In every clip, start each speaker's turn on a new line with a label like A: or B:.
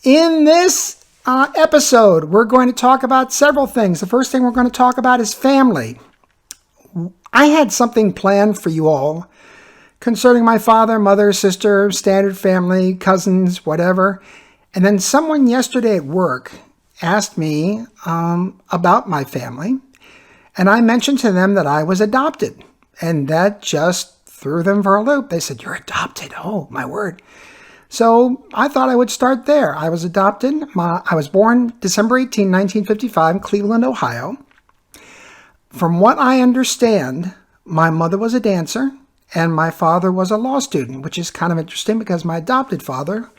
A: In this episode, we're going to talk about several things. The first thing we're going to talk about is family. I had something planned for you all concerning my father, mother, sister, standard family, cousins, whatever. And then someone yesterday at work asked me about my family. And I mentioned to them that I was adopted. And that just threw them for a loop. They said, "You're adopted." Oh, my word. So I thought I would start there. I was adopted. I was born December 18, 1955 in Cleveland, Ohio. From what I understand, my mother was a dancer and my father was a law student, which is kind of interesting because my adopted father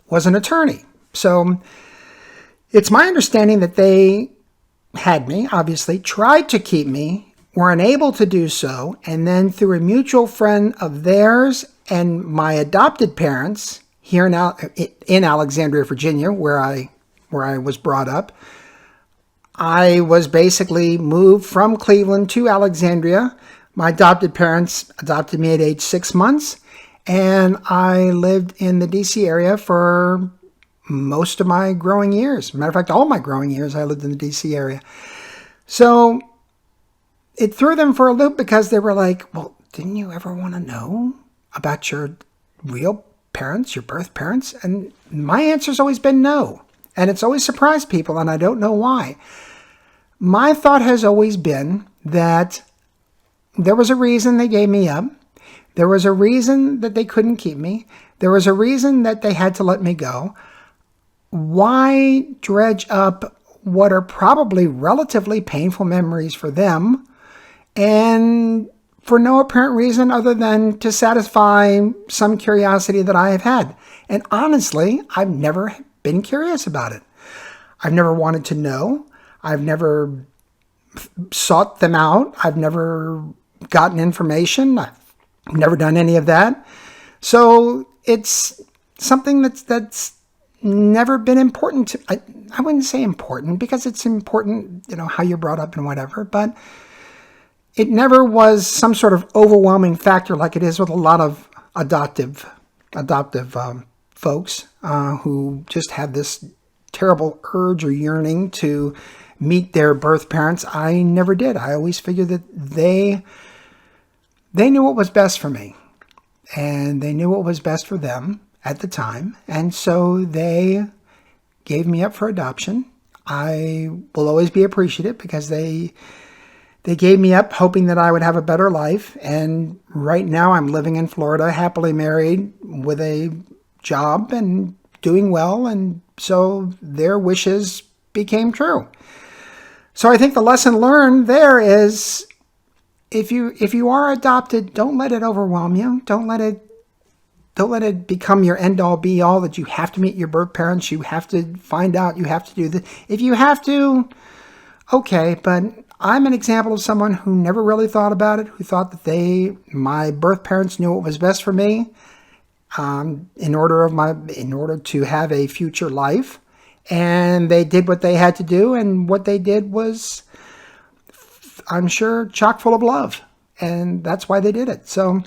A: was an attorney. So it's my understanding that they had me, obviously, tried to keep me, were unable to do so, and then through a mutual friend of theirs and my adopted parents here in Alexandria, Virginia, where I was brought up, I was basically moved from Cleveland to Alexandria. My adopted parents adopted me at age 6 months, and I lived in the D.C. area for most of my growing years. Matter of fact, all my growing years, I lived in the D.C. area. So it threw them for a loop because they were like, "Well, didn't you ever want to know about your real parents, your birth parents?" And my answer's always been no. And it's always surprised people, and I don't know why. My thought has always been that there was a reason they gave me up. There was a reason that they couldn't keep me. There was a reason that they had to let me go. Why dredge up what are probably relatively painful memories for them, and for no apparent reason other than to satisfy some curiosity that I have had? And honestly, I've never been curious about it. I've never wanted to know. I've never sought them out. I've never gotten information. I've never done any of that. So it's something that's never been important to, I wouldn't say important because it's important, how you're brought up and whatever, but it never was some sort of overwhelming factor like it is with a lot of adoptive folks who just have this terrible urge or yearning to meet their birth parents. I never did. I always figured that they knew what was best for me, and they knew what was best for them at the time, and so they gave me up for adoption. I will always be appreciative because they gave me up hoping that I would have a better life, and right now I'm living in Florida, happily married with a job and doing well, and so their wishes became true. So I think the lesson learned there is if you are adopted, don't let it overwhelm you. Don't let it become your end-all be-all that you have to meet your birth parents, you have to find out, you have to do this. If you have to, okay, but I'm an example of someone who never really thought about it, who thought that my birth parents knew what was best for me in order to have a future life. And they did what they had to do, and what they did was, I'm sure, chock full of love. And that's why they did it. So